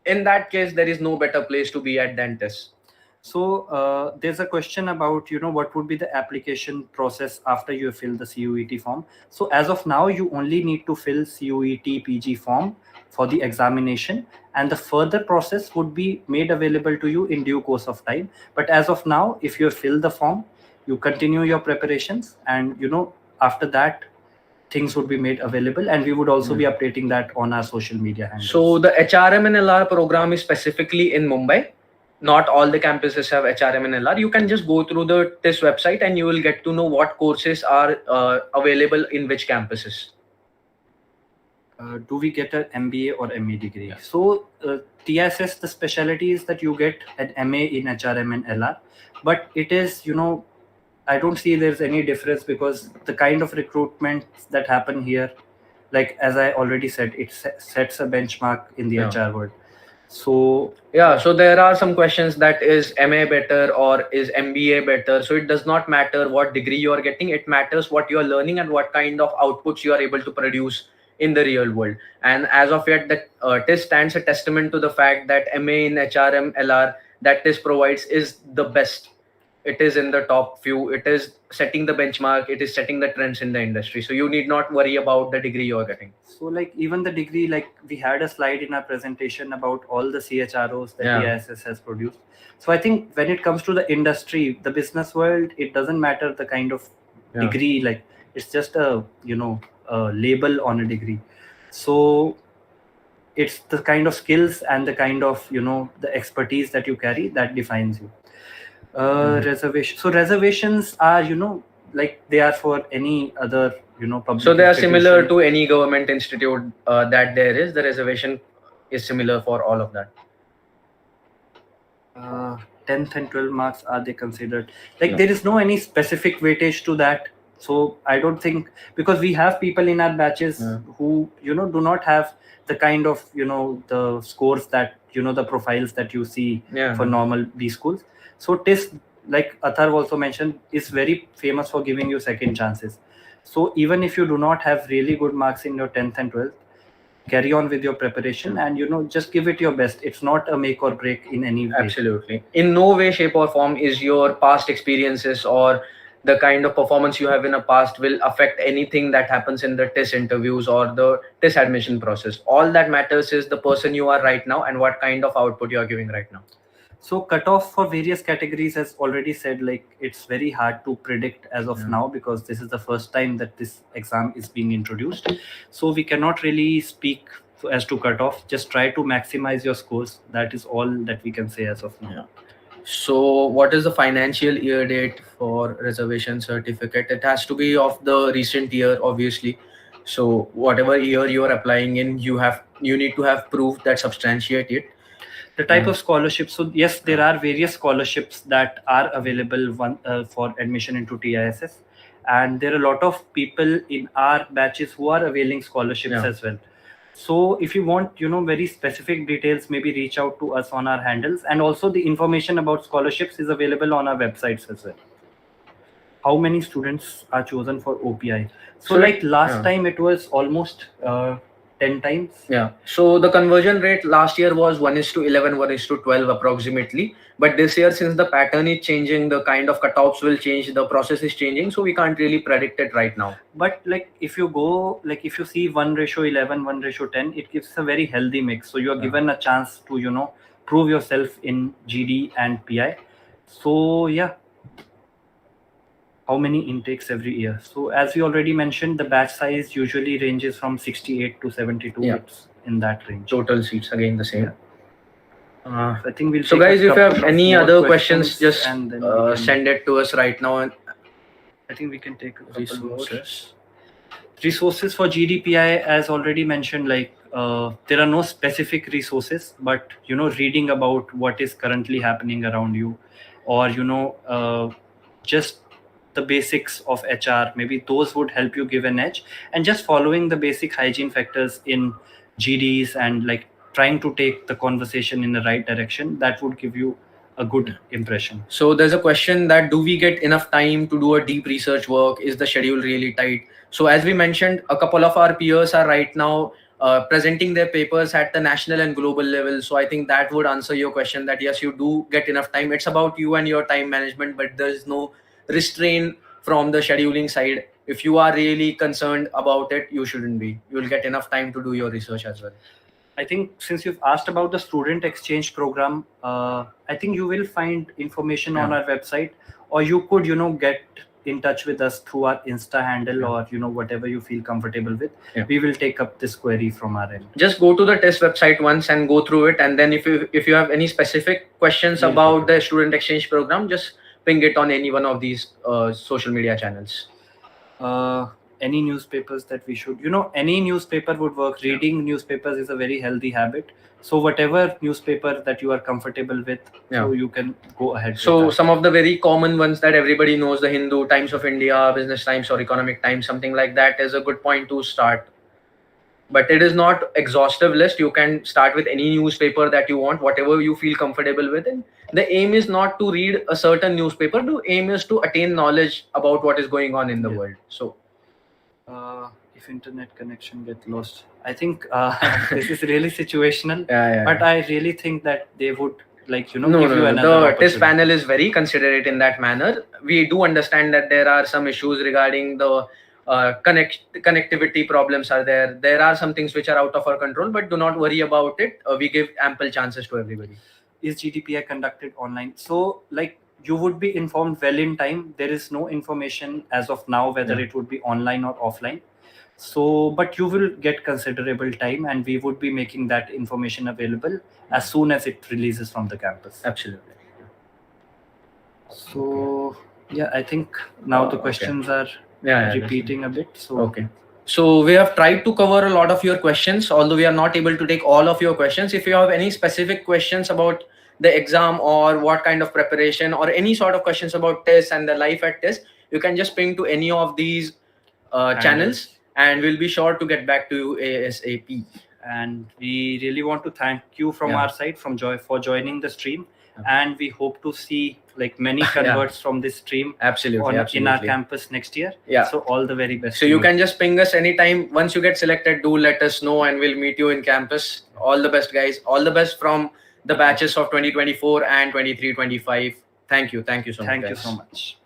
In that case, there is no better place to be at than TISS. So there's a question about what would be the application process after you fill the CUET form. So as of now, you only need to fill CUET PG form for the examination, and the further process would be made available to you in due course of time. But as of now, if you fill the form, you continue your preparations, and after that things would be made available, and we would also be updating that on our social media handles. So the HRM and LR program is specifically in Mumbai. Not all the campuses have HRM and LR. You can just go through the TISS website and you will get to know what courses are available in which campuses. Do we get an MBA or ME degree? Yeah. So TISS, the specialty is that you get an MA in HRM and LR, but it is, I don't see there's any difference, because the kind of recruitment that happen here, like as I already said, it sets a benchmark in the HR world. So so there are some questions that is MA better or is MBA better. So it does not matter what degree you are getting. It matters what you are learning and what kind of outputs you are able to produce in the real world. And as of yet, that TISS stands a testament to the fact that MA in HRM LR that TISS provides is the best. It is in the top few. It is setting the benchmark. It is setting the trends in the industry. So you need not worry about the degree you are getting. So like even the degree, like we had a slide in our presentation about all the CHROs that TISS has produced. So I think when it comes to the industry, the business world, it doesn't matter the kind of degree, like it's just a, a label on a degree. So it's the kind of skills and the kind of, the expertise that you carry that defines you. Reservation. So reservations are, like they are for any other, public. So they are similar to any government institute that there is. The reservation is similar for all of that. 10th and 12 marks, are they considered? Like there is no any specific weightage to that. So I don't think, because we have people in our batches who, do not have the kind of, the scores that, the profiles that you see for normal B schools. So TISS, like Atharva also mentioned, is very famous for giving you second chances. So even if you do not have really good marks in your 10th and 12th, carry on with your preparation and, just give it your best. It's not a make or break in any way. Absolutely. In no way, shape or form is your past experiences or the kind of performance you have in a past will affect anything that happens in the TISS interviews or the TISS admission process. All that matters is the person you are right now and what kind of output you are giving right now. So cutoff for various categories, as already said, like it's very hard to predict as of now, because this is the first time that this exam is being introduced. So we cannot really speak as to cutoff. Just try to maximize your scores. That is all that we can say as of now. So what is the financial year date for reservation certificate? It has to be of the recent year, obviously. So whatever year you are applying in, you need to have proof that substantiate it. The type of scholarship. So yes, there are various scholarships that are available for admission into TISS, and there are a lot of people in our batches who are availing scholarships as well. So if you want, very specific details, maybe reach out to us on our handles, and also the information about scholarships is available on our websites as well. How many students are chosen for OPI? So like last time it was almost 10 times. So the conversion rate last year was 1:11, 1:12 approximately. But this year, since the pattern is changing, the kind of cutoffs will change, the process is changing. So we can't really predict it right now. But like if you go, like if you see 1:11, 1:10, it gives a very healthy mix. So you are given a chance to, prove yourself in GD and PI. So how many intakes every year? So as we already mentioned, the batch size usually ranges from 68 to 72. It's in that range. Total seats again the same. I think we'll. So guys, if you have any other questions, just send it to us right now. And I think we can take a resources. Resources for GDPI, as already mentioned, like there are no specific resources, but reading about what is currently happening around you, or just the basics of HR, maybe those would help you give an edge. And just following the basic hygiene factors in GDs and like trying to take the conversation in the right direction, that would give you a good impression. So there's a question that do we get enough time to do a deep research work? Is the schedule really tight? So as we mentioned, a couple of our peers are right now presenting their papers at the national and global level. So I think that would answer your question that yes, you do get enough time. It's about you and your time management, but there's no restraint from the scheduling side. If you are really concerned about it, you shouldn't be. You will get enough time to do your research as well. I think since you've asked about the student exchange program, I think you will find information on our website, or you could, get in touch with us through our Insta handle or, whatever you feel comfortable with. We will take up this query from our end. Just go to the TISS website once and go through it. And then if you have any specific questions about the student exchange program, just ping it on any one of these social media channels. Any newspapers that we should, any newspaper would work. Reading newspapers is a very healthy habit. So whatever newspaper that you are comfortable with, so you can go ahead. So some of the very common ones that everybody knows, the Hindu, Times of India, Business Times or Economic Times, something like that is a good point to start. But it is not exhaustive list. You can start with any newspaper that you want, whatever you feel comfortable with. And the aim is not to read a certain newspaper. The aim is to attain knowledge about what is going on in the world. So if internet connection gets lost, I think this is really situational. But I really think that they would give you another the TISS panel is very considerate in that manner. We do understand that there are some issues regarding the connectivity problems are there. There are some things which are out of our control, but do not worry about it. We give ample chances to everybody. Is GDPI conducted online? So you would be informed well in time. There is no information as of now whether it would be online or offline. So, but you will get considerable time, and we would be making that information available as soon as it releases from the campus. Absolutely. So, I think now the questions are repeating a bit. So, So we have tried to cover a lot of your questions, although we are not able to take all of your questions. If you have any specific questions about the exam or what kind of preparation or any sort of questions about TISS and the life at TISS, you can just ping to any of these channels, and we'll be sure to get back to you ASAP. And we really want to thank you from our side for joining the stream. And we hope to see many converts from this stream in our campus next year. So all the very best. So you can just ping us anytime. Once you get selected, do let us know and we'll meet you in campus. All the best, guys. All the best from the batches of 2024 and 23-25. Thank you so much. Thank you so much.